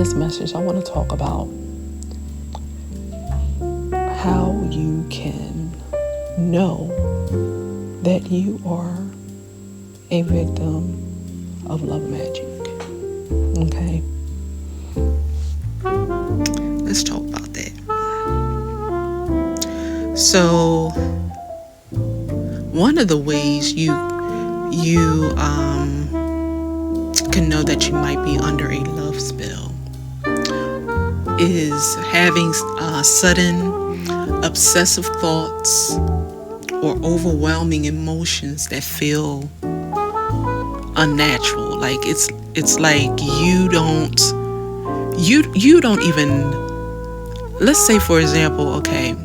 this message, I want to talk about how you can know that you are a victim of love magic. Okay? Let's talk about that. So, one of the ways you can know that you might be under a love spell is having sudden obsessive thoughts or overwhelming emotions that feel unnatural. Like it's like you don't even, let's say for example, okay,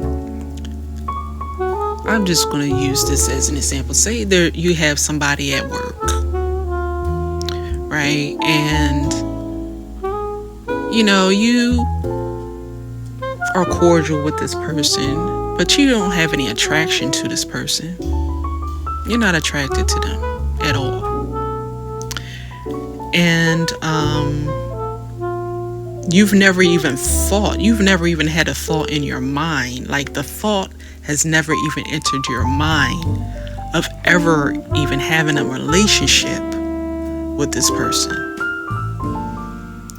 I'm just going to use this as an example. Say there you have somebody at work, right? And you are cordial with this person, but you don't have any attraction to this person. You're not attracted to them at all. And you've never even had a thought in your mind, like the thought has never even entered your mind of ever even having a relationship with this person.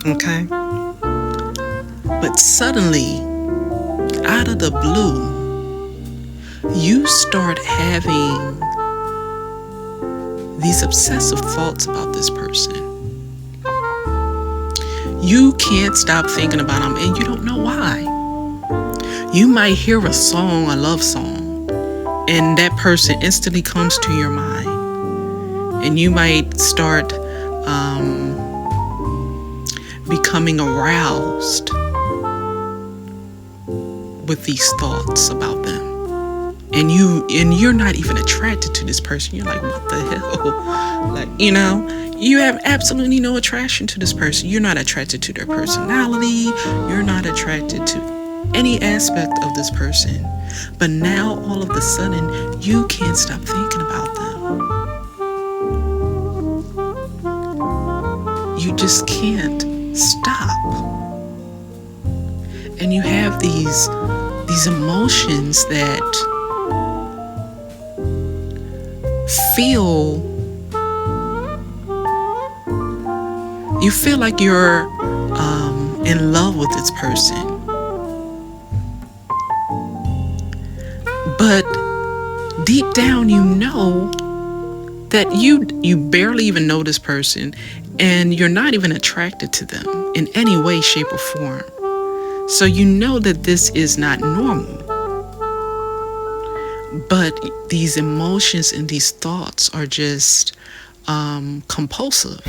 Okay? But suddenly, out of the blue, you start having these obsessive thoughts about this person. You can't stop thinking about them, and you don't know why. You might hear a song, a love song, and that person instantly comes to your mind. And you might start becoming aroused with these thoughts about them. And you're not even attracted to this person. You're like, what the hell? Like, you have absolutely no attraction to this person. You're not attracted to their personality. You're not attracted to any aspect of this person. But now all of a sudden you can't stop thinking about them. You just can't stop. And you have these emotions that you feel like you're in love with this person. But deep down you know that you barely even know this person, and you're not even attracted to them in any way, shape, or form. So you know that this is not normal. But these emotions and these thoughts are just compulsive.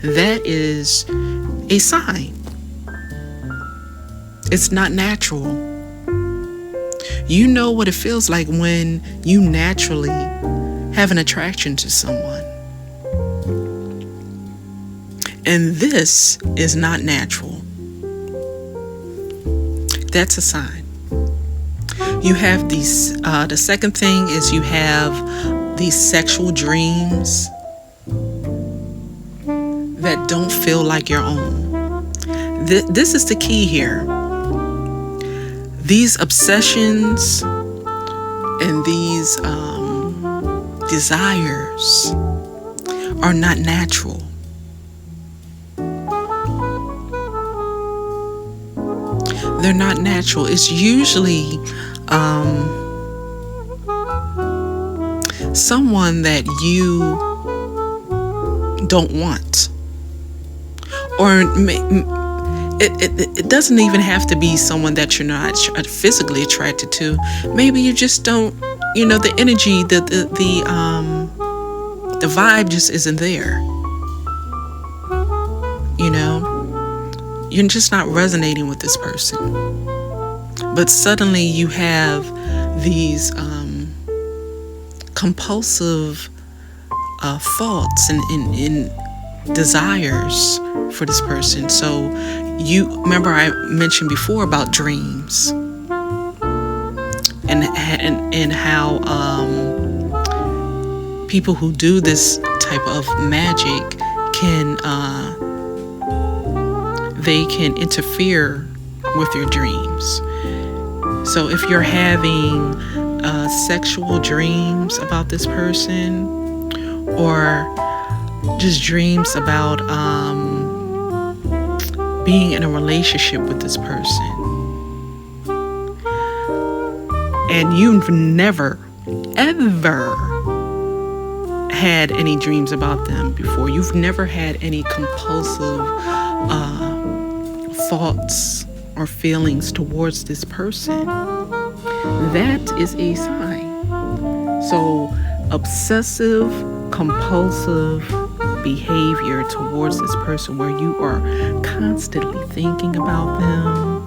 That is a sign. It's not natural. You know what it feels like when you naturally have an attraction to someone. And this is not natural. That's a sign. You have these, the second thing is you have these sexual dreams that don't feel like your own. This is the key here. These obsessions and these desires are not natural. They're not natural. It's usually someone that you don't want. Or it doesn't even have to be someone that you're not physically attracted to. Maybe you just don't, the energy, the vibe just isn't there. You're just not resonating with this person. But suddenly you have these compulsive thoughts and desires for this person. So you remember I mentioned before about dreams and how people who do this type of magic can they can interfere with your dreams. So if you're having sexual dreams about this person, or just dreams about being in a relationship with this person, and you've never, ever had any dreams about them before, you've never had any compulsive thoughts or feelings towards this person, that is a sign. So obsessive compulsive behavior towards this person, where you are constantly thinking about them,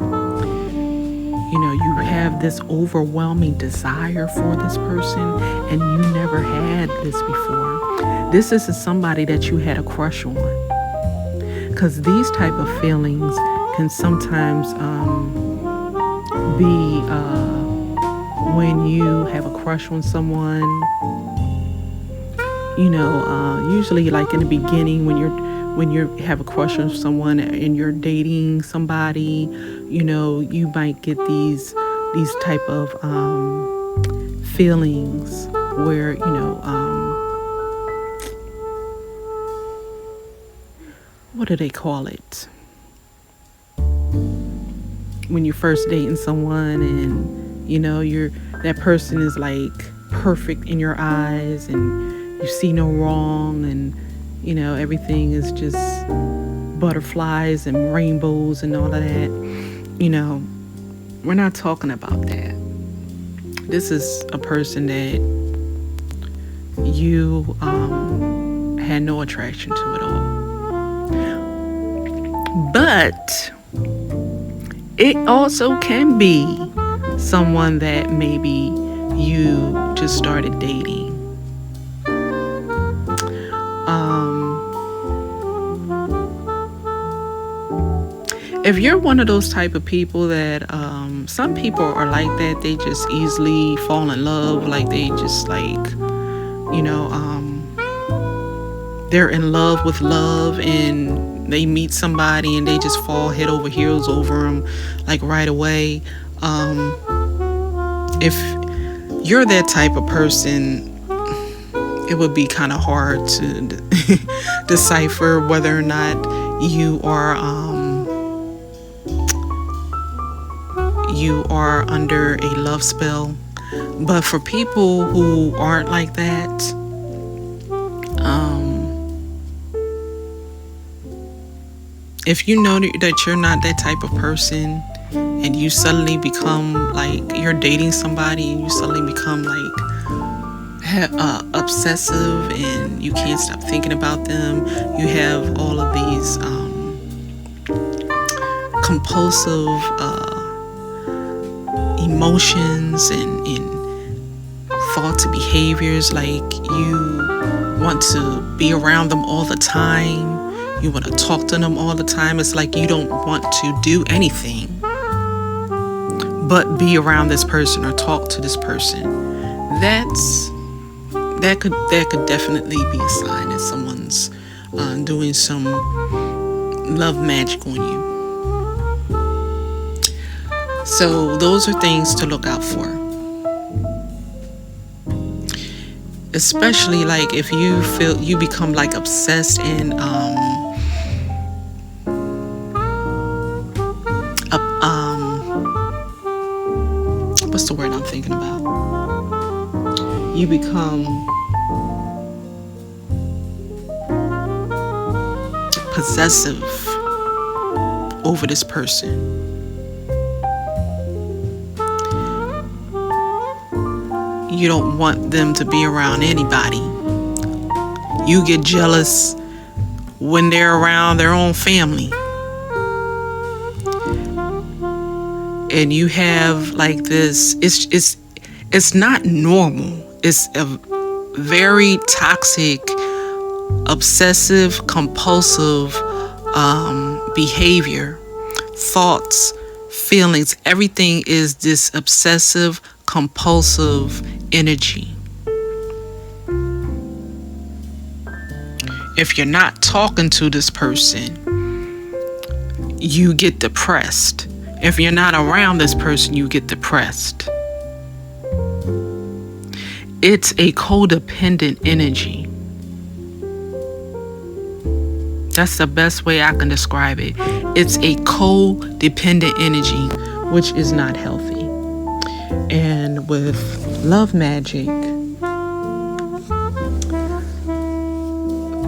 you have this overwhelming desire for this person, and you never had this before. This isn't somebody that you had a crush on, because these type of feelings can sometimes be when you have a crush on someone. Usually like in the beginning, when you have a crush on someone and you're dating somebody, you might get these type of feelings where what do they call it? When you're first dating someone and that person is like perfect in your eyes, and you see no wrong, and everything is just butterflies and rainbows and all of that. We're not talking about that. This is a person that you had no attraction to at all. But it also can be someone that maybe you just started dating. If you're one of those type of people that some people are like that, they just easily fall in love, like they just they're in love with love, and they meet somebody and they just fall head over heels over them like right away. If you're that type of person, it would be kind of hard to decipher whether or not you are under a love spell. But for people who aren't like that, if you know that you're not that type of person, and you suddenly become like you're dating somebody and you suddenly become like obsessive and you can't stop thinking about them, you have all of these compulsive emotions and thoughts and behaviors, like you want to be around them all the time, you want to talk to them all the time. It's like you don't want to do anything but be around this person or talk to this person. That could definitely be a sign that someone's doing some love magic on you. So those are things to look out for. Especially like if you feel you become like obsessed and what's the word I'm thinking about? You become possessive over this person. You don't want them to be around anybody. You get jealous when they're around their own family. And you have like this, it's not normal. It's a very toxic, obsessive, compulsive behavior, thoughts, feelings. Everything is this obsessive, compulsive energy. If you're not talking to this person, you get depressed. If you're not around this person, you get depressed. It's a codependent energy. That's the best way I can describe it. It's a codependent energy, which is not healthy. And with love magic,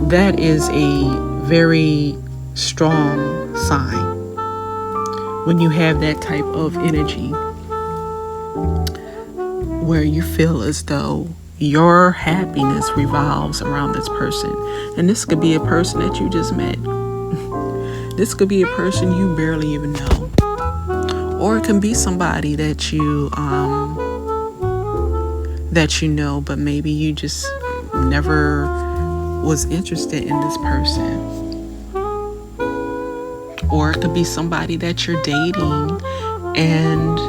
that is a very strong sign. When you have that type of energy where you feel as though your happiness revolves around this person. And this could be a person that you just met. This could be a person you barely even know. Or it can be somebody that you know, but maybe you just never was interested in this person. Or it could be somebody that you're dating and,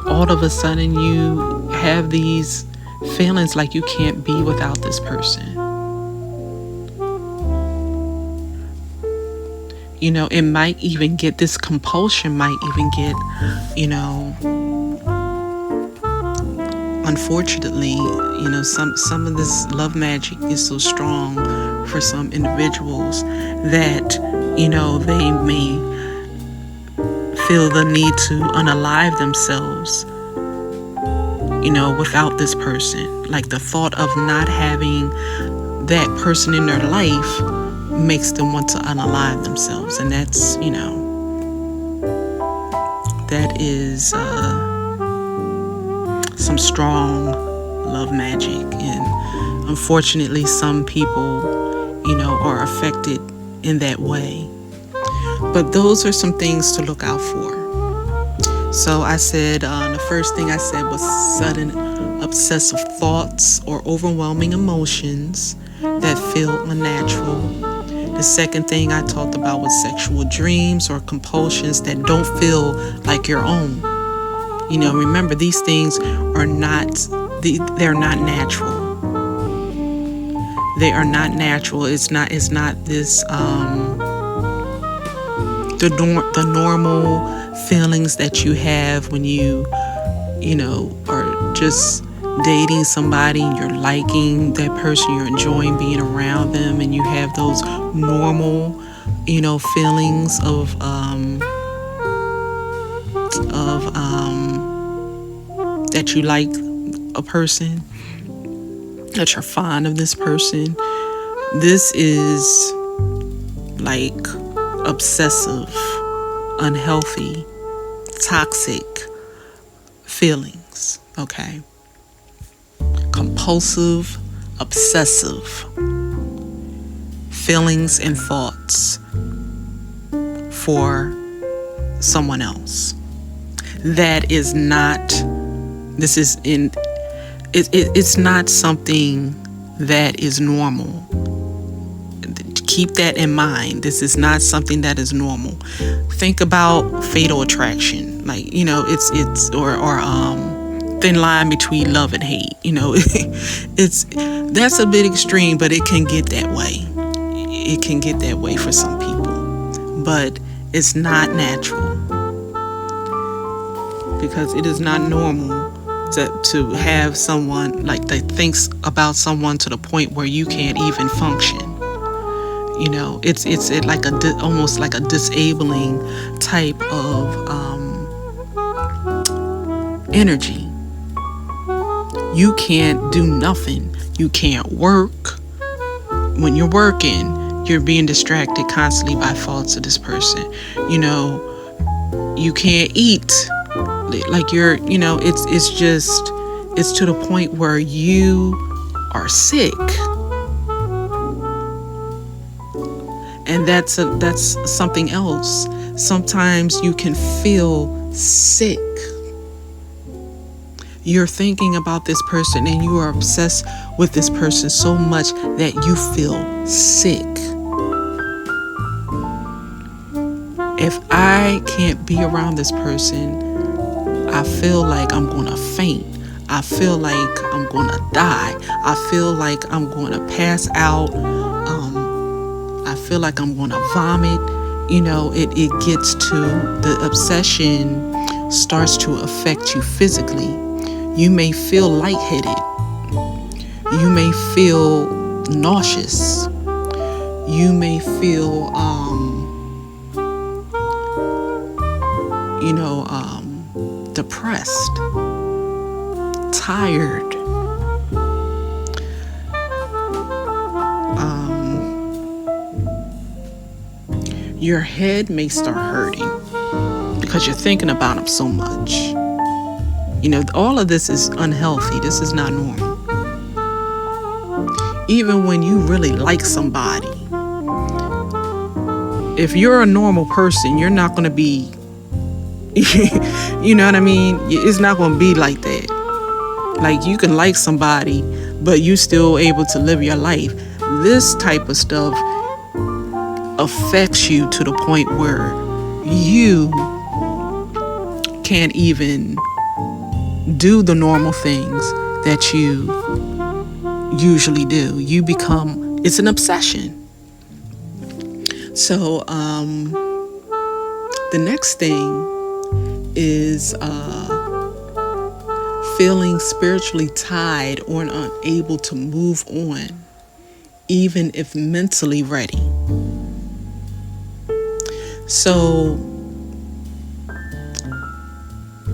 all of a sudden you have these feelings like you can't be without this person. It might even get, this compulsion might even get, unfortunately, some of this love magic is so strong for some individuals that, they may feel the need to unalive themselves, without this person. Like the thought of not having that person in their life makes them want to unalive themselves. And that's, that is some strong love magic. And unfortunately, some people, are affected in that way. But those are some things to look out for. So I said, the first thing I said was sudden obsessive thoughts or overwhelming emotions that feel unnatural. The second thing I talked about was sexual dreams or compulsions that don't feel like your own. Remember, these things are they're not natural. They are not natural. It's not this, the normal feelings that you have when you are just dating somebody and you're liking that person, you're enjoying being around them, and you have those normal, feelings of that you like a person, that you're fond of this person. This is like obsessive, unhealthy, toxic feelings, okay? Compulsive, obsessive feelings and thoughts for someone else. That is not, it's not something that is normal. Keep that in mind. This is not something that is normal. Think about fatal attraction, like it's thin line between love and hate. That's a bit extreme, but it can get that way. It can get that way for some people, but it's not natural, because it is not normal to have someone like that thinks about someone to the point where you can't even function. It's like almost like a disabling type of energy. You can't do nothing. You can't work. When you're working, you're being distracted constantly by thoughts of this person. You can't eat. Like it's to the point where you are sick. And that's something else. Sometimes you can feel sick. You're thinking about this person and you are obsessed with this person so much that you feel sick. If I can't be around this person, I feel like I'm gonna faint. I feel like I'm gonna die. I feel like I'm gonna pass out. feel like I'm going to vomit. It gets to, the obsession starts to affect you physically. You may feel lightheaded. You may feel nauseous. You may feel, depressed, tired. Your head may start hurting because you're thinking about them so much. All of this is unhealthy. This is not normal. Even when you really like somebody, if you're a normal person, you're not going to be, you know what I mean? It's not going to be like that. Like, you can like somebody, but you still able to live your life. This type of stuff affects you to the point where you can't even do the normal things that you usually do. It's an obsession. So the next thing is feeling spiritually tied or unable to move on, even if mentally ready. So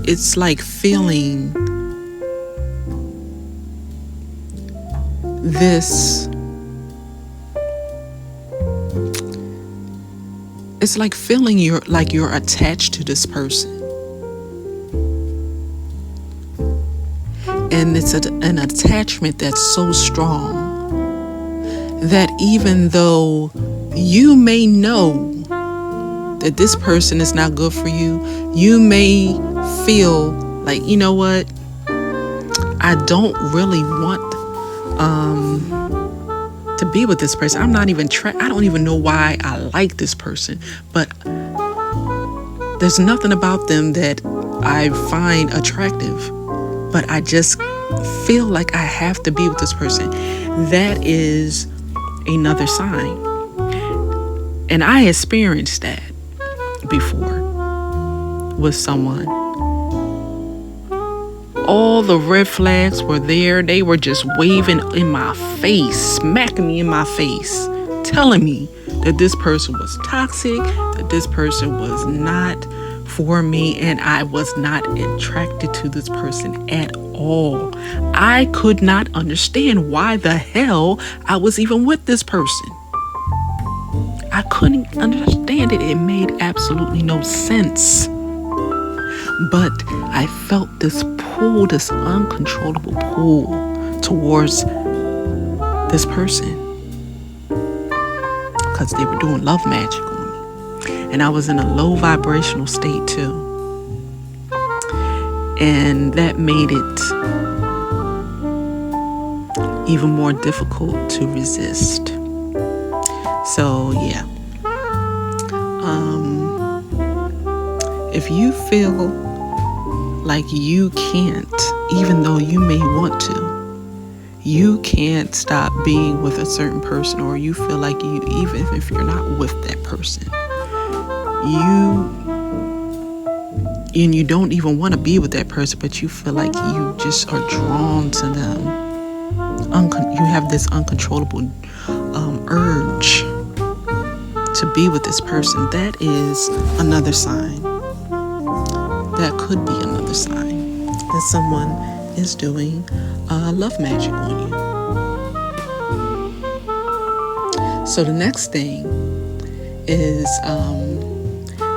it's like feeling this. It's like feeling you're attached to this person. And it's an attachment that's so strong that even though you may know that this person is not good for you, you may feel like, you know what, I don't really want to be with this person. I'm not even I don't even know why I like this person, but there's nothing about them that I find attractive, but I just feel like I have to be with this person. That is another sign. And I experienced that before with someone. All the red flags were there. They were just waving in my face, smacking me in my face, telling me that this person was toxic, that this person was not for me, and I was not attracted to this person at all. I could not understand why the hell I was even with this person. I couldn't understand it. It made absolutely no sense. But I felt this pull, this uncontrollable pull towards this person because they were doing love magic on me. And I was in a low vibrational state too. And that made it even more difficult to resist. So yeah. If you feel like you can't, even though you may want to, you can't stop being with a certain person, or you feel like you, even if you're not with that person, you don't even want to be with that person, but you feel like you just are drawn to them. You have this uncontrollable urge to be with this person. That is another sign. That could be another sign that someone is doing love magic on you. So the next thing is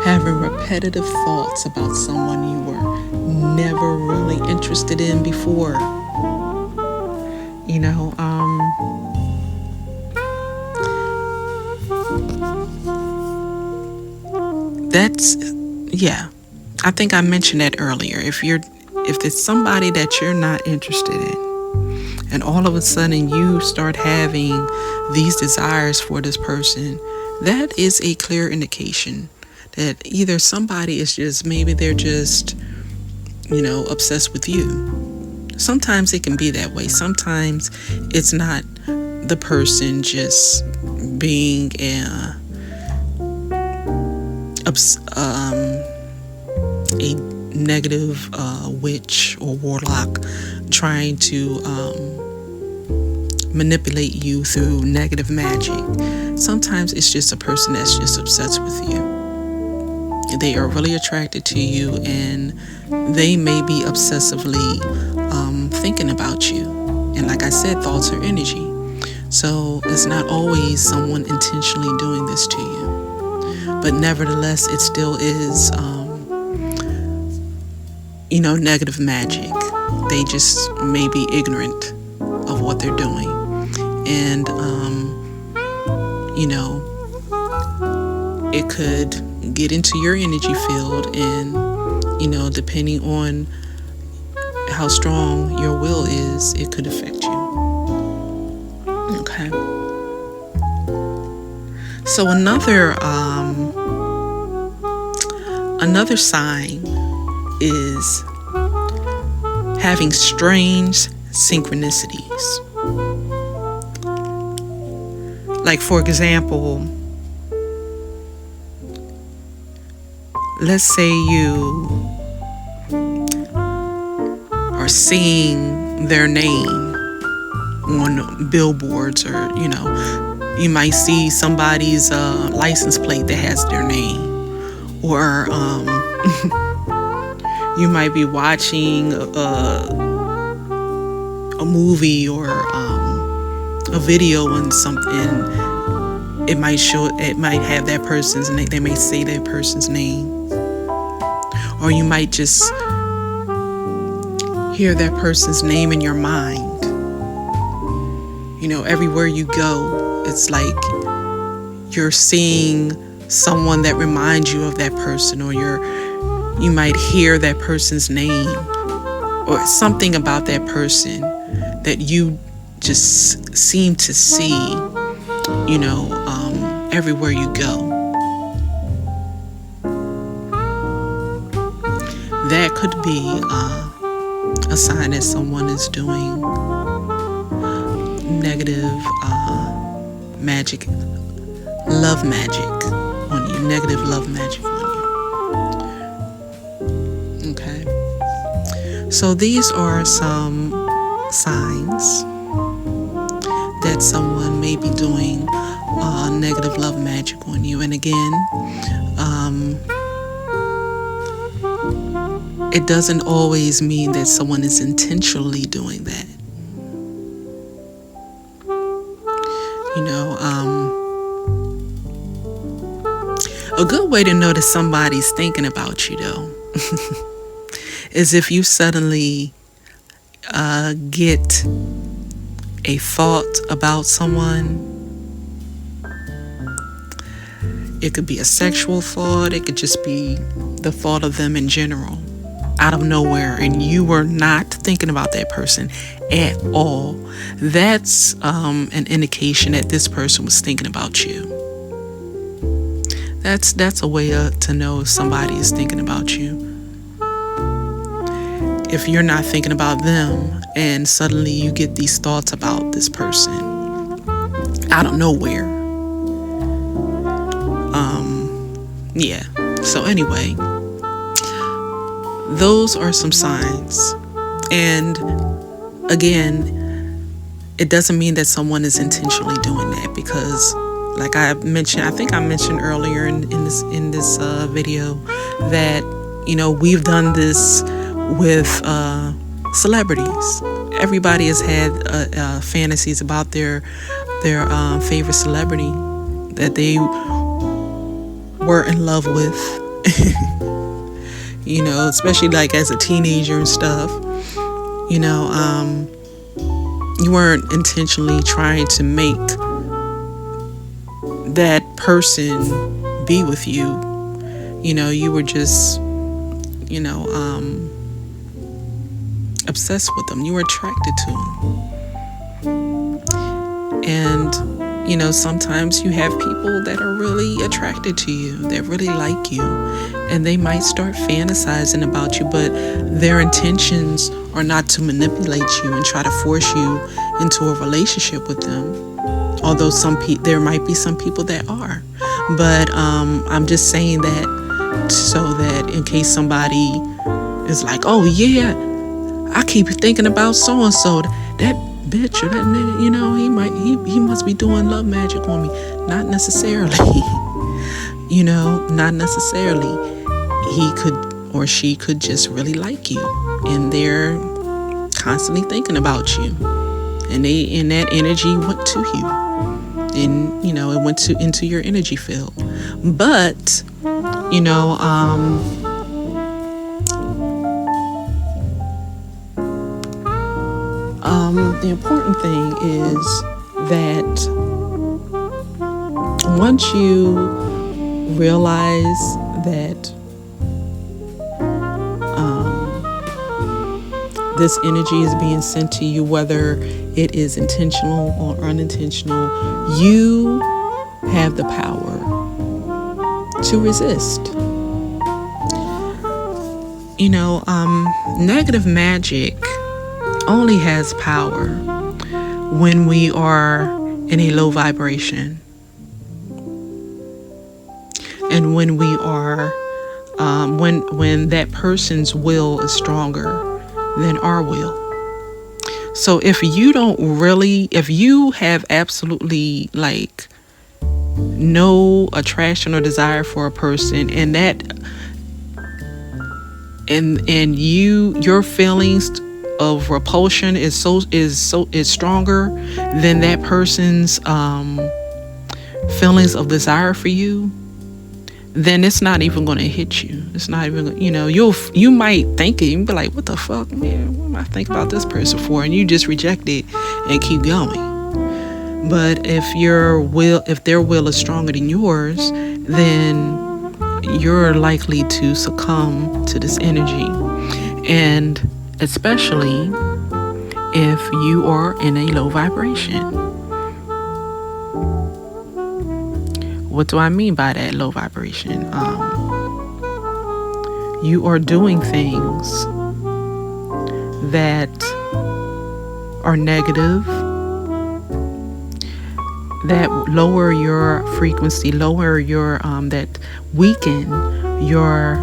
having repetitive thoughts about someone you were never really interested in before. That's, yeah. I think I mentioned that earlier. If it's somebody that you're not interested in, and all of a sudden you start having these desires for this person, that is a clear indication that either somebody is just, maybe they're just, obsessed with you. Sometimes it can be that way. Sometimes it's not the person just being a negative witch or warlock trying to manipulate you through negative magic. Sometimes it's just a person that's just obsessed with you. They are really attracted to you, and they may be obsessively thinking about you. And like I said, thoughts are energy. So it's not always someone intentionally doing this to you. But nevertheless, it still is, negative magic. They just may be ignorant of what they're doing. And, it could get into your energy field, and, depending on how strong your will is, it could affect you. Okay. So another sign is having strange synchronicities. Like, for example, let's say you are seeing their name on billboards, or you might see somebody's license plate that has their name, or you might be watching a movie or a video on something. It might have that person's name. They may say that person's name, or you might just hear that person's name in your mind. Everywhere you go, it's like you're seeing someone that reminds you of that person, or you might hear that person's name, or something about that person that you just seem to see, everywhere you go. That could be a sign that someone is doing negative magic, love magic on you, negative love magic on you. Okay. So these are some signs that someone may be doing negative love magic on you. And again, it doesn't always mean that someone is intentionally doing that. A good way to know that somebody's thinking about you, though, is if you suddenly get a thought about someone. It could be a sexual thought. It could just be the thought of them in general, out of nowhere, and you were not thinking about that person at all. That's an indication that this person was thinking about you. That's a way to know if somebody is thinking about you. If you're not thinking about them, and suddenly you get these thoughts about this person out of nowhere. Yeah. So anyway, those are some signs. And again, it doesn't mean that someone is intentionally doing that, because like I mentioned, I think I mentioned earlier in this video that we've done this with celebrities. Everybody has had fantasies about their favorite celebrity that they were in love with. Especially like as a teenager and stuff. You weren't intentionally trying to make that person be with you. You were just obsessed with them. You were attracted to them. And sometimes you have people that are really attracted to you, that really like you, and they might start fantasizing about you, but their intentions are not to manipulate you and try to force you into a relationship with them. Although there might be some people that are, but I'm just saying that so that in case somebody is like, oh yeah, I keep thinking about so and so, that bitch or that nigga, he must be doing love magic on me. Not necessarily. Not necessarily. He could or she could just really like you, and they're constantly thinking about you, and that energy went to you, and it went into your energy field. But the important thing is that once you realize that this energy is being sent to you, whether it is intentional or unintentional, you have the power to resist. Negative magic only has power when we are in a low vibration, and when we are when that person's will is stronger than our will. So if you have absolutely like no attraction or desire for a person, and your feelings of repulsion is stronger than that person's feelings of desire for you, then it's not even going to hit you. It's not even, you might think it and be like, what the fuck, man, what am I thinking about this person for? And you just reject it and keep going. But if their will is stronger than yours, then you're likely to succumb to this energy. And especially if you are in a low vibration. What do I mean by that, low vibration? You are doing things that are negative, that lower your frequency, that weaken your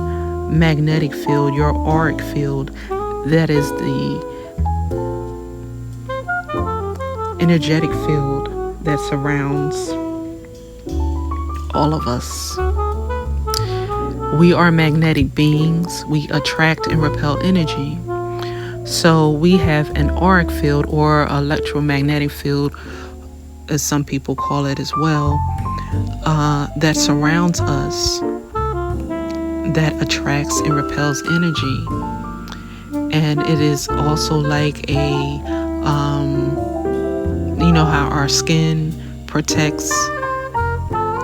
magnetic field, your auric field. That is the energetic field that surrounds all of us. We are magnetic beings. We attract and repel energy. So we have an auric field, or electromagnetic field, as some people call it as well, that surrounds us, that attracts and repels energy. And it is also like how our skin protects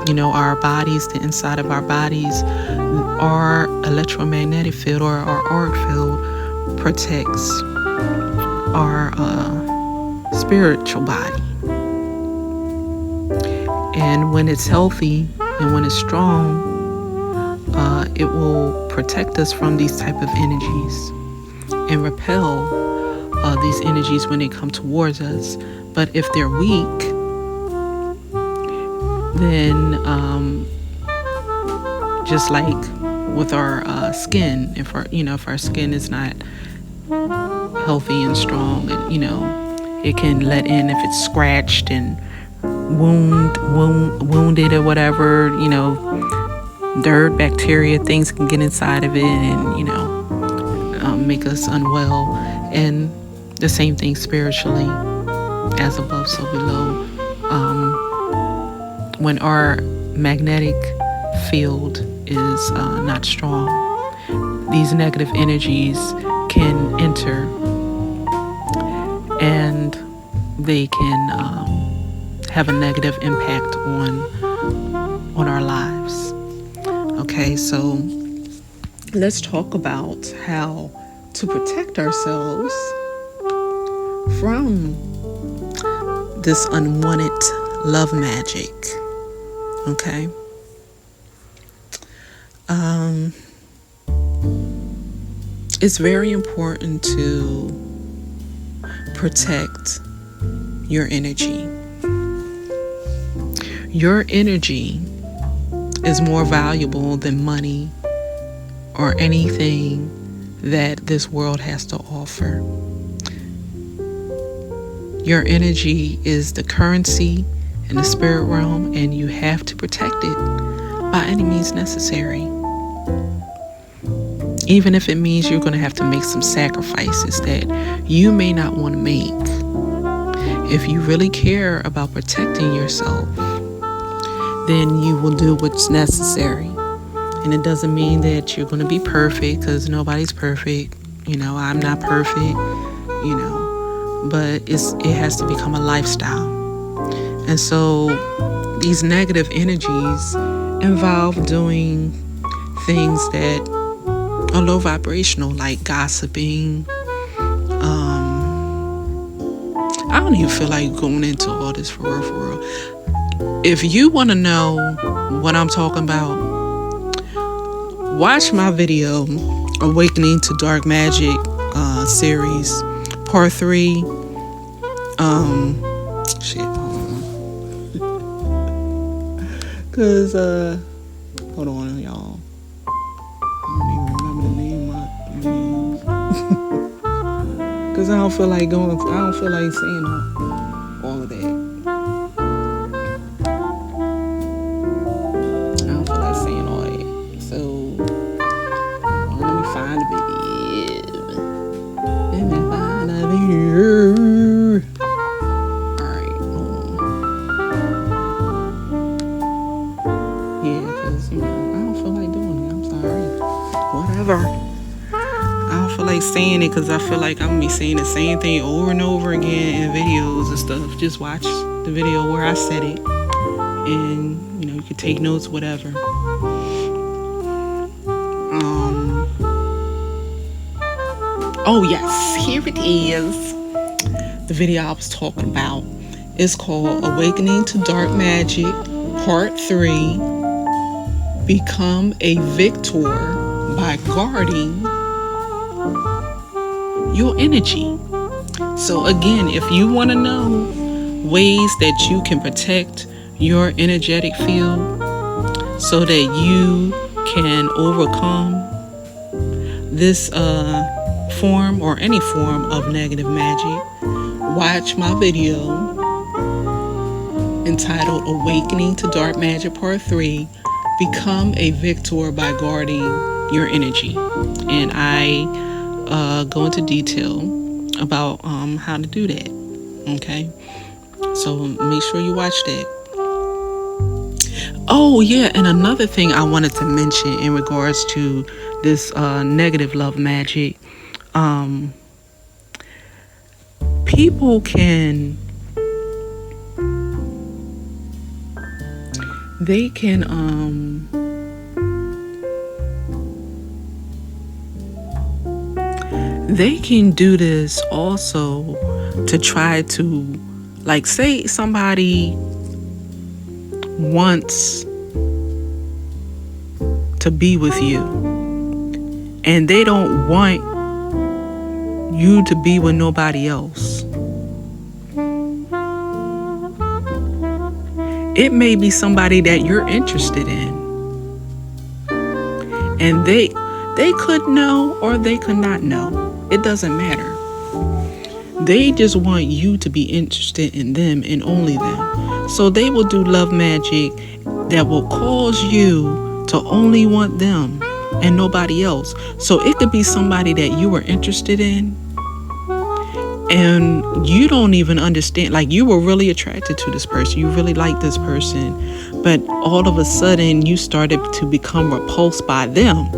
our bodies, the inside of our bodies. Our electromagnetic field, or our auric field, protects our spiritual body. And when it's healthy and when it's strong, it will protect us from these type of energies and repel these energies when they come towards us. But if they're weak, then just like with our skin, if our skin is not healthy and strong, it can let in, if it's scratched and wounded or whatever, dirt, bacteria, things can get inside of it and make us unwell. And the same thing spiritually, as above so below. When our magnetic field is not strong, these negative energies can enter, and they can have a negative impact on our lives. Okay, so let's talk about how to protect ourselves from this unwanted love magic. Okay. It's very important to protect your energy. Your energy is more valuable than money or anything that this world has to offer. Your energy is the currency in the spirit realm, and you have to protect it by any means necessary. Even if it means you're going to have to make some sacrifices that you may not want to make. If you really care about protecting yourself, then you will do what's necessary. And it doesn't mean that you're going to be perfect, because nobody's perfect. I'm not perfect, but it has to become a lifestyle. And so these negative energies involve doing things that are low vibrational, like gossiping. I don't even feel like going into all this for real. If you want to know what I'm talking about, watch my video, Awakening to Dark Magick series, part 3. Cause hold on, y'all. I don't even remember the name of my videos. Cause I don't feel like saying all of that. I don't feel like saying all that. So let me find the video. Alright, yeah, cause I don't feel like doing it. I'm sorry. Whatever. I don't feel like saying it because I feel like I'm gonna be saying the same thing over and over again in videos and stuff. Just watch the video where I said it, and you can take notes, whatever. Oh yes, here it is. The video I was talking about is called Awakening to Dark Magick, Part 3. Become a victor by guarding your energy. So again, if you want to know ways that you can protect your energetic field so that you can overcome this form or any form of negative magic, watch my video entitled Awakening to Dark Magick Part 3, Become a Victor by Guarding Your Energy. And I go into detail about how to do that. Okay, so make sure you watch that. Oh yeah, and another thing I wanted to mention in regards to this negative love magic, people can they can do this also to try to, like, say somebody wants to be with you and they don't want you to be with nobody else. It may be somebody that you're interested in, and they could know or they could not know. It doesn't matter. They just want you to be interested in them and only them. So they will do love magic that will cause you to only want them and nobody else. So it could be somebody that you were interested in and you don't even understand, like you were really attracted to this person, you really like this person, but all of a sudden you started to become repulsed by them.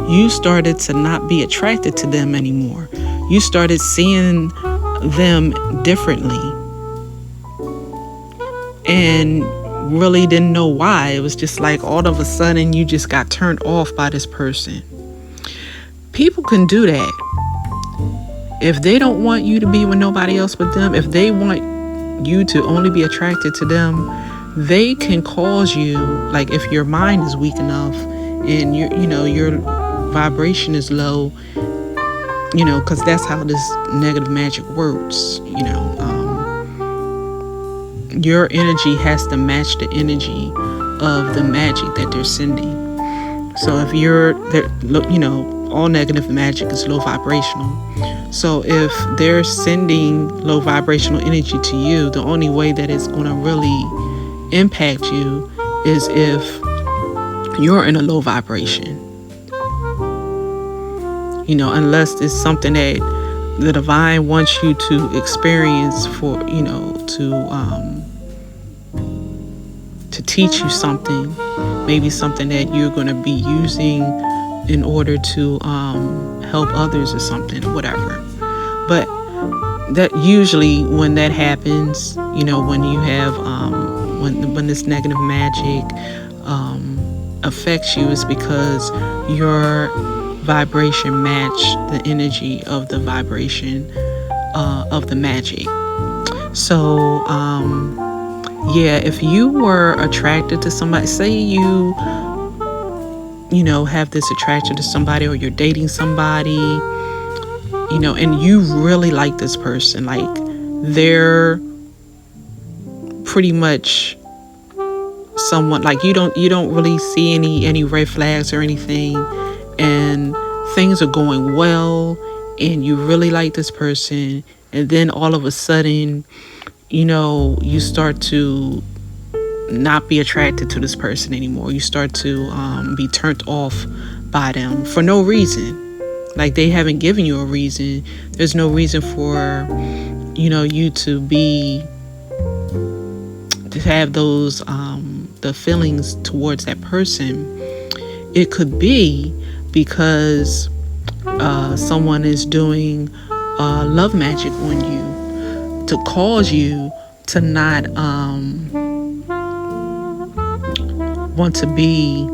You started to not be attracted to them anymore. You started seeing them differently and really didn't know why. It was just like all of a sudden you just got turned off by this person. People can do that. If they don't want you to be with nobody else but them, if they want you to only be attracted to them, they can cause you, like if your mind is weak enough and your vibration is low, because that's how this negative magic works. your energy has to match the energy of the magic that they're sending. So if all negative magic is low vibrational. So if they're sending low vibrational energy to you, the only way that it's going to really impact you is if you're in a low vibration. Unless it's something that the divine wants you to experience to teach you something, maybe something that you're going to be using in order to help others or something, or whatever. But that usually when that happens, when you have when this negative magic affects you, is because your vibration match the energy of the vibration of the magic. So if you were attracted to somebody, say you have this attraction to somebody, or you're dating somebody, and you really like this person, like they're pretty much someone, like you don't really see any red flags or anything, and things are going well, and you really like this person, and then all of a sudden, you start to not be attracted to this person anymore. You start to be turned off by them for no reason. Like they haven't given you a reason. There's no reason for you to have those the feelings towards that person. It could be because someone is doing love magic on you to cause you to not want to be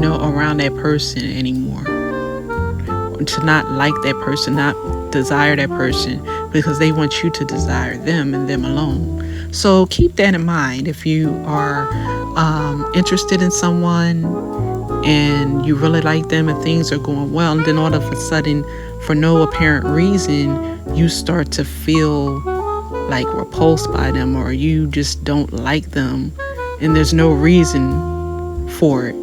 around that person anymore, to not like that person, not desire that person, because they want you to desire them and them alone. So keep that in mind. If you are interested in someone and you really like them and things are going well, and then all of a sudden, for no apparent reason, you start to feel like repulsed by them, or you just don't like them, and there's no reason for it.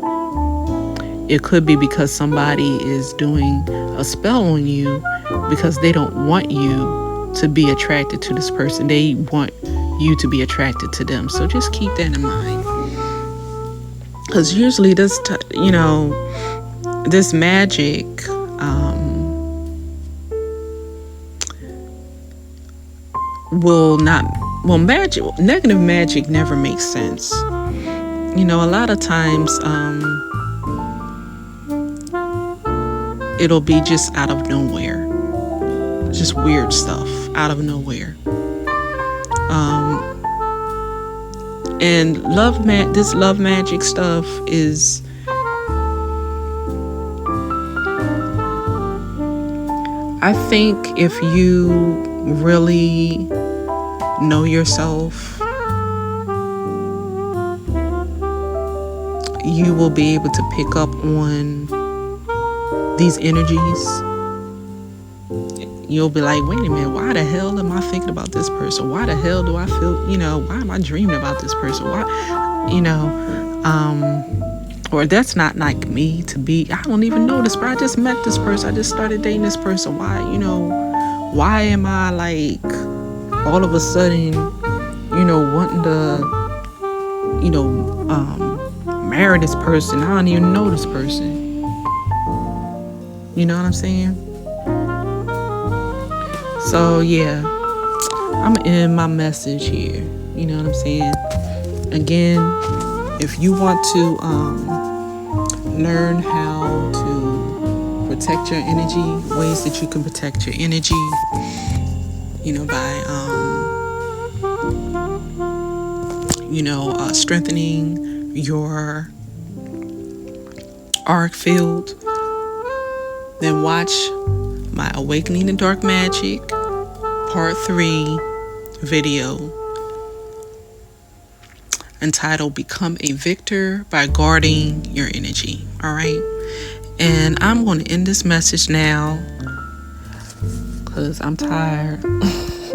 It could be because somebody is doing a spell on you because they don't want you to be attracted to this person. They want you to be attracted to them. So just keep that in mind. Because usually this magic negative magic never makes sense. A lot of times it'll be just out of nowhere, just weird stuff out of nowhere. And this love magic stuff is I think if you really know yourself, you will be able to pick up on these energies. You'll be like, wait a minute, why the hell am I thinking about this person? Why the hell do I feel, why am I dreaming about this person? Why, or that's not like me to be, I don't even know this person. I just met this person. I just started dating this person. Why, why am I like all of a sudden, wanting to, marry this person? I don't even know this person. You know what I'm saying? So yeah, I'm gonna end my message here. You know what I'm saying? Again, if you want to learn how to protect your energy, ways that you can protect your energy, by strengthening your auric field, then watch my Awakening the Dark Magic Part 3 video entitled Become a Victor by Guarding Your Energy. Alright? And I'm going to end this message now because I'm tired.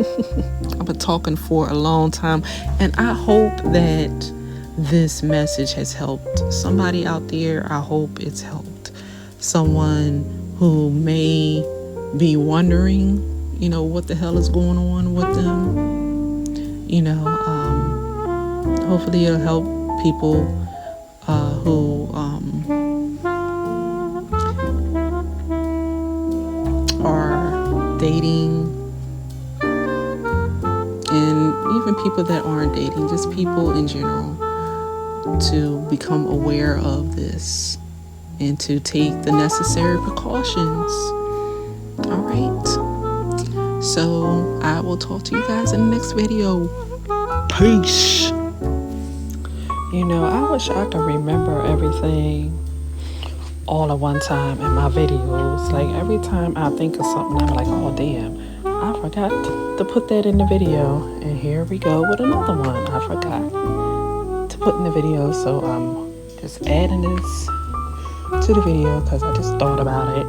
I've been talking for a long time, and I hope that this message has helped somebody out there. I hope it's helped someone who may be wondering, what the hell is going on with them. Hopefully it'll help people who are dating, and even people that aren't dating, just people in general, to become aware of this and to take the necessary precautions. All right. So I will talk to you guys in the next video. Peace. I wish I could remember everything all at one time in my videos. Like every time I think of something, I'm like, oh damn, I forgot to put that in the video. And here we go with another one I forgot to put in the video. So I'm just adding this to the video because I just thought about it.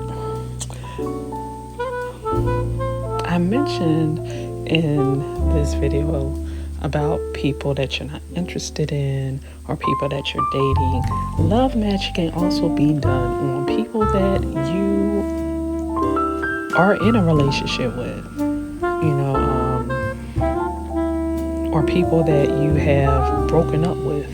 I mentioned in this video about people that you're not interested in or people that you're dating. Love match can also be done on people that you are in a relationship with, or people that you have broken up with.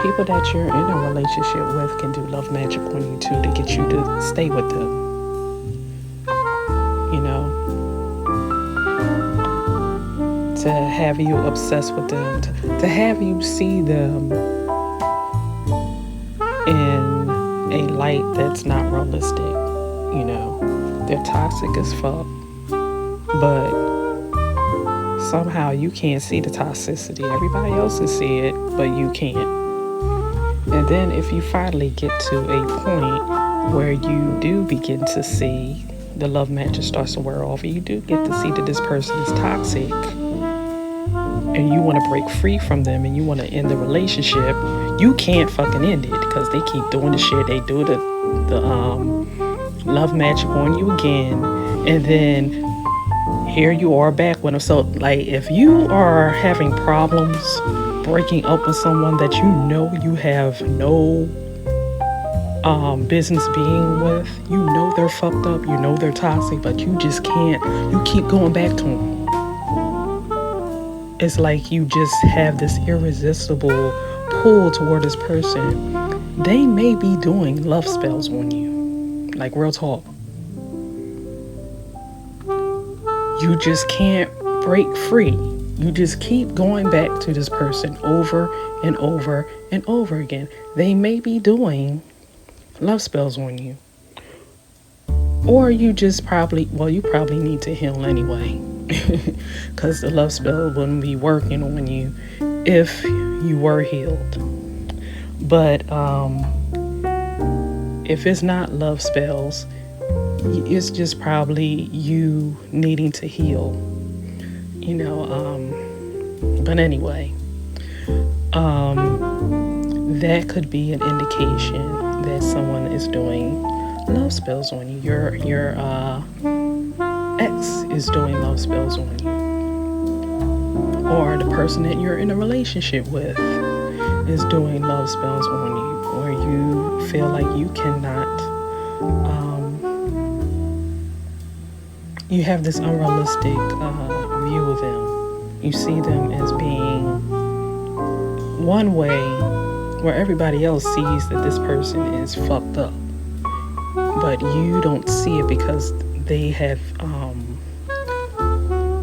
People that you're in a relationship with can do love magic on you too to get you to stay with them. To have you obsessed with them, to have you see them in a light that's not realistic. They're toxic as fuck, but somehow you can't see the toxicity. Everybody else can see it, but you can't. And then if you finally get to a point where you do begin to see the love match starts to wear off, and you do get to see that this person is toxic, and you want to break free from them and you want to end the relationship, you can't fucking end it because they keep doing the shit. They do the love magic on you again, and then here you are back with them. So like if you are having problems breaking up with someone that you have no business being with, they're fucked up, they're toxic, but you just can't, you keep going back to them. It's like you just have this irresistible pull toward this person. They may be doing love spells on you. Like real talk. You just can't break free. You just keep going back to this person over and over and over again. They may be doing love spells on you. Or you just probably need to heal anyway. Because the love spell wouldn't be working on you if you were healed. But if it's not love spells, it's just probably you needing to heal. But anyway, that could be an indication that someone is doing love spells on you. Your ex is doing love spells on you, or the person that you're in a relationship with is doing love spells on you, or you feel like you cannot, you have this unrealistic view of them. You see them as being one way where everybody else sees that this person is fucked up, but you don't see it because they have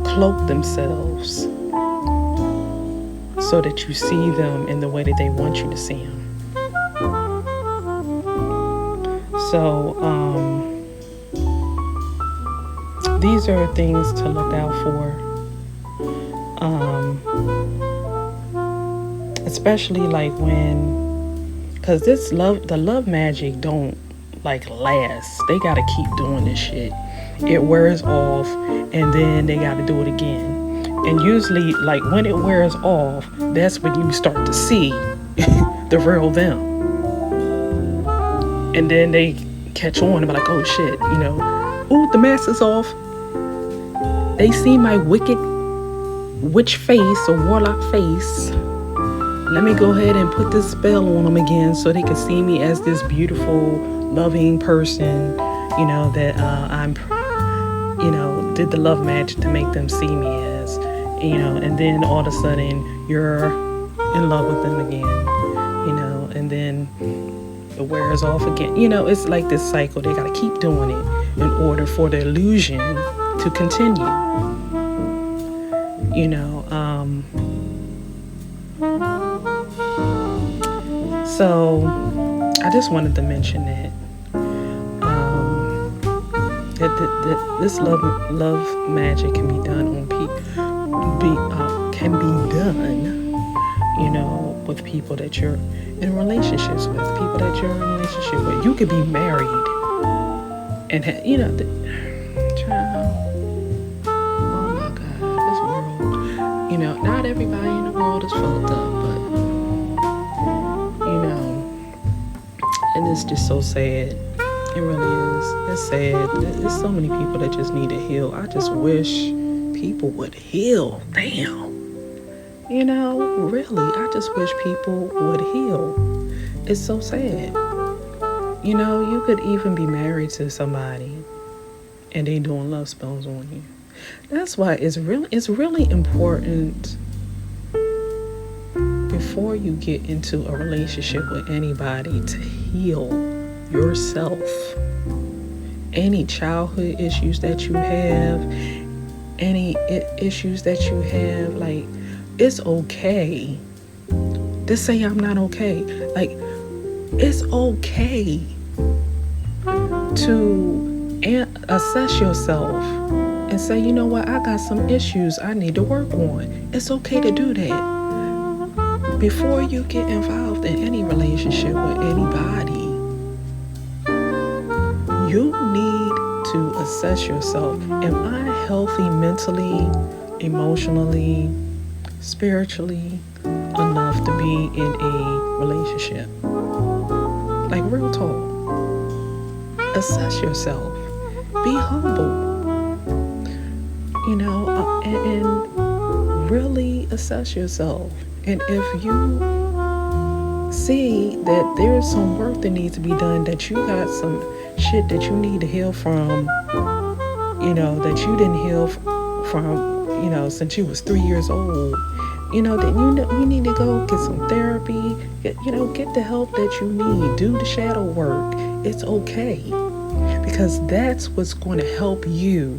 cloaked themselves so that you see them in the way that they want you to see them. So these are things to look out for, especially like because the love magic don't last. They gotta keep doing this shit. It wears off and then they gotta do it again. And usually when it wears off, that's when you start to see the real them. And then they catch on and be like, oh shit, ooh, the mask is off. they see my wicked witch face or warlock face, let me go ahead and put this spell on them again so they can see me as this beautiful, loving person, that I'm, did the love magic to make them see me as, and then all of a sudden you're in love with them again, and then it wears off again. It's like this cycle. They got to keep doing it in order for the illusion to continue. So I just wanted to mention that that this love magic can be done on can be done, with people that you're in relationships with, people that you're in a relationship with. You could be married and child. Oh my God, this world. Not everybody in the world is fucked up, but and it's just so sad. It really is. It's sad. There's so many people that just need to heal. I just wish people would heal. Damn. Really, I just wish people would heal. It's so sad. You could even be married to somebody and they doing love spells on you. That's why it's really important before you get into a relationship with anybody to heal yourself. Any childhood issues that you have, any issues that you have, like, it's okay to say I'm not okay. Like, it's okay to assess yourself and say, you know what, I got some issues I need to work on. It's okay to do that. Before you get involved in any relationship with anybody, you need to assess yourself. Am I healthy mentally, emotionally, spiritually enough to be in a relationship? Like, real talk. Assess yourself. Be humble. And really assess yourself. And if you see that there's some work that needs to be done, that you got some shit that you need to heal from, that you didn't heal from, since you was 3 years old, then you need to go get some therapy, get the help that you need, do the shadow work. It's okay, because that's what's going to help you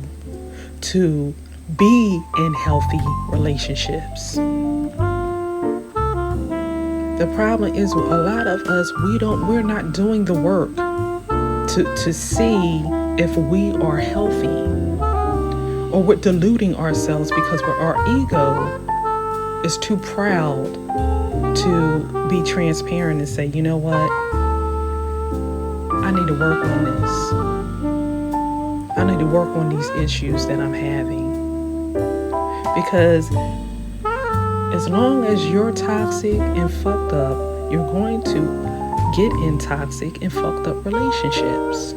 to be in healthy relationships. The problem is, a lot of us, we're not doing the work to see if we are healthy, or we're deluding ourselves because our ego is too proud to be transparent and say, you know what, I need to work on this. I need to work on these issues that I'm having. Because as long as you're toxic and fucked up, you're going to get in toxic and fucked up relationships.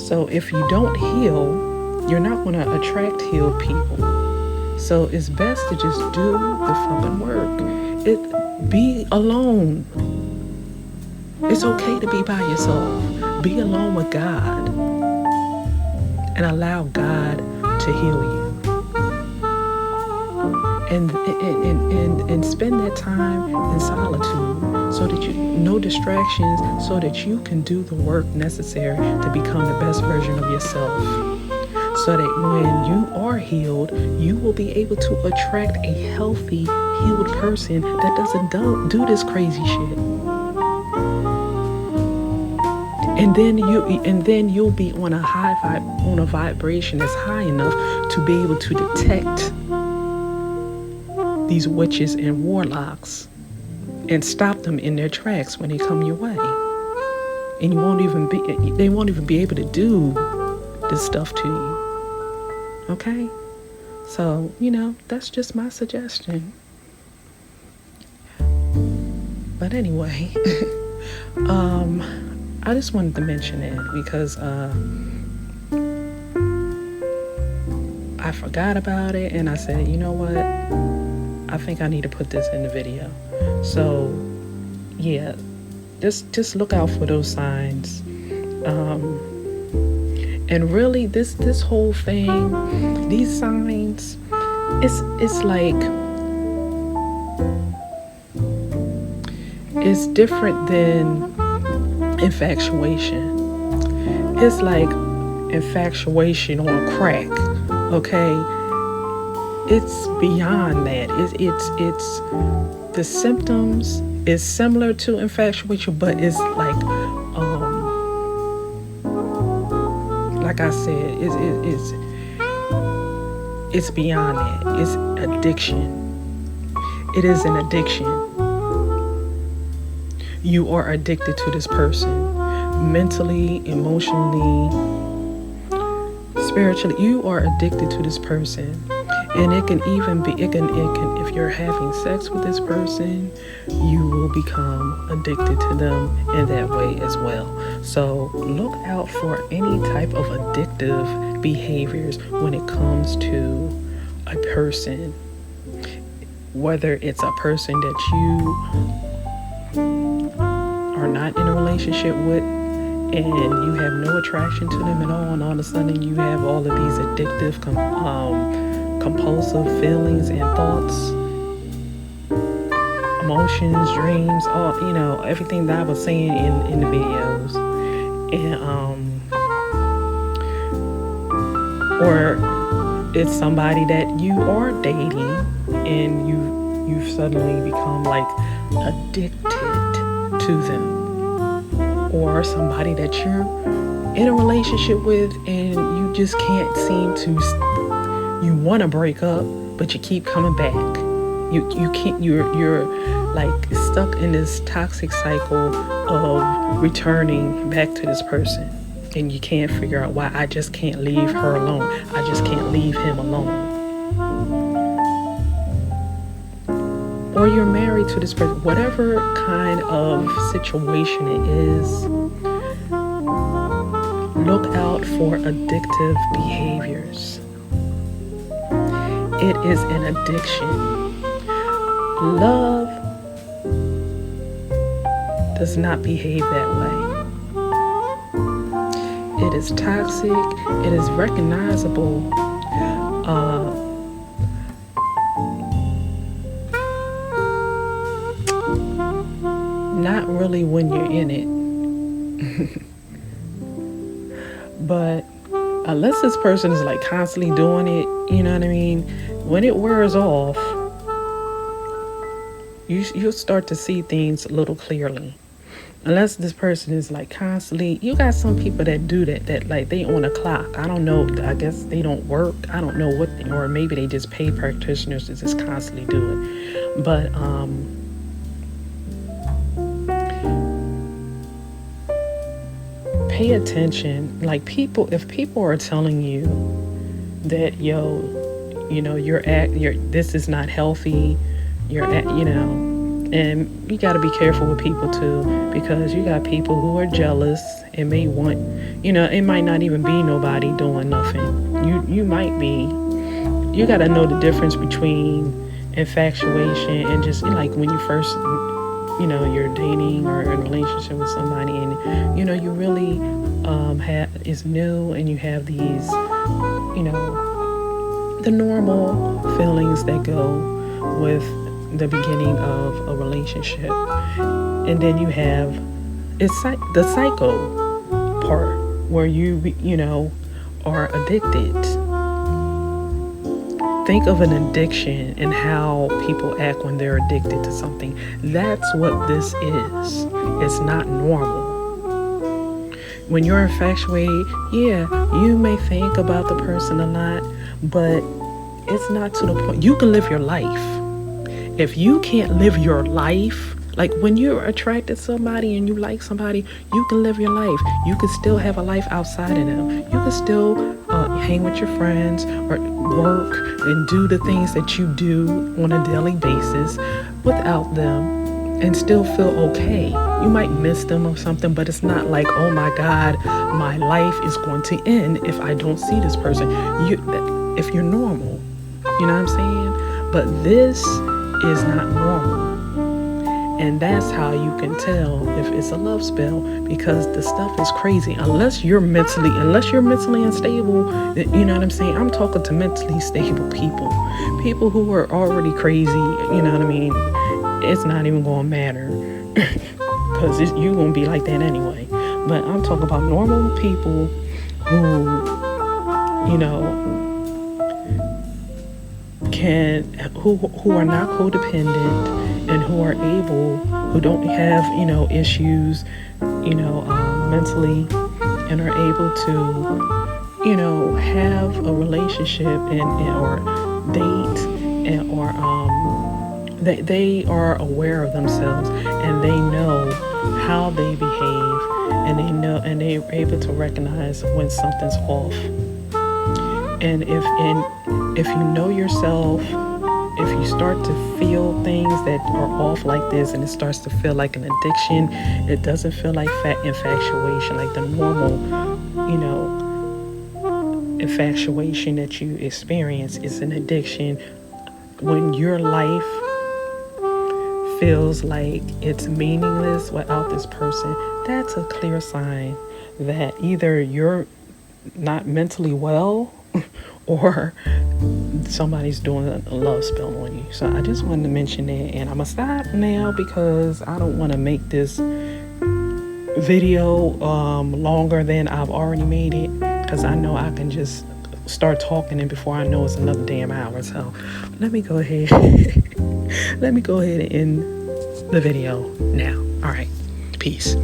So if you don't heal, you're not going to attract healed people. So it's best to just do the fucking work. Be alone. It's okay to be by yourself. Be alone with God and allow God to heal you. And spend that time in solitude, so that no distractions, so that you can do the work necessary to become the best version of yourself. So that when you are healed, you will be able to attract a healthy, healed person that doesn't do this crazy shit. And then you'll be on a on a vibration that's high enough to be able to detect these witches and warlocks and stop them in their tracks when they come your way. And they won't even be able to do this stuff to you. Okay? So, that's just my suggestion. But anyway, I just wanted to mention it because I forgot about it, and I said, you know what? I think I need to put this in the video. So, yeah, just look out for those signs. And really, this whole thing, these signs, it's like, it's different than infatuation. It's like infatuation on crack, okay? It's beyond that. It's the symptoms is similar to infatuation, but it's like I said, it's beyond that. It's addiction. It is an addiction. You are addicted to this person, mentally, emotionally, spiritually. You are addicted to this person, and it can even be. It can. If you're having sex with this person, you will become addicted to them in that way as well. So look out for any type of addictive behaviors when it comes to a person, whether it's a person that you are not in a relationship with and you have no attraction to them at all, and all of a sudden you have all of these addictive compulsive feelings and thoughts, emotions, dreams, all, everything that I was saying in the videos. And or it's somebody that you are dating and you've suddenly become like addicted to them, or somebody that you're in a relationship with and you just can't seem to, you want to break up but you keep coming back. You can't, you're like stuck in this toxic cycle of returning back to this person, and you can't figure out why. I just can't leave her alone. I just can't leave him alone. Or you're married to this person, whatever kind of situation it is, look out for addictive behaviors. It is an addiction. Love does not behave that way. It is toxic. It is recognizable. Not really when you're in it. But unless this person is like constantly doing it, you know what I mean? When it wears off, you'll start to see things a little clearly. Unless this person is like constantly, you got some people that do that like they on a clock. I don't know. I guess they don't work. I don't know what, or maybe they just pay practitioners to just constantly do it. But pay attention. Like if people are telling you that this is not healthy, and you got to be careful with people too, because you got people who are jealous and may want, it might not even be nobody doing nothing. You might be. You got to know the difference between infatuation and just like when you first, you're dating or in a relationship with somebody, and you really is new, and you have these, the normal feelings that go with the beginning of a relationship. And then you have the psycho part where you are addicted. Think of an addiction and how people act when they're addicted to something. That's what this is. It's not normal. When you're infatuated, you may think about the person a lot, but it's not to the point. You can live your life. If you can't live your life, like when you're attracted to somebody and you like somebody, you can live your life. You can still have a life outside of them. You can still hang with your friends or work and do the things that you do on a daily basis without them and still feel okay. You might miss them or something, but it's not like, oh my God, my life is going to end if I don't see this person. if you're normal. You know what I'm saying? But this is not normal. And that's how you can tell if it's a love spell, because the stuff is crazy. Unless you're mentally unstable, you know what I'm saying? I'm talking to mentally stable people who are already crazy. You know what I mean? It's not even gonna matter because you're gonna be like that anyway. But I'm talking about normal people who, you know, who are not codependent and who don't have, you know, issues, you know, mentally, and are able to, you know, have a relationship or date, and or they are aware of themselves, and they know how they behave, and they're able to recognize when something's off. And if you know yourself, if you start to feel things that are off like this, and it starts to feel like an addiction, it doesn't feel like infatuation, like the normal, you know, infatuation that you experience. Is an addiction when your life feels like it's meaningless without this person. That's a clear sign that either you're not mentally well or somebody's doing a love spell on you. So I just wanted to mention that, and I'm gonna stop now because I don't want to make this video longer than I've already made it, because I know I can just start talking, and before I know it's another damn hour. So let me go ahead and end the video now. All right, peace.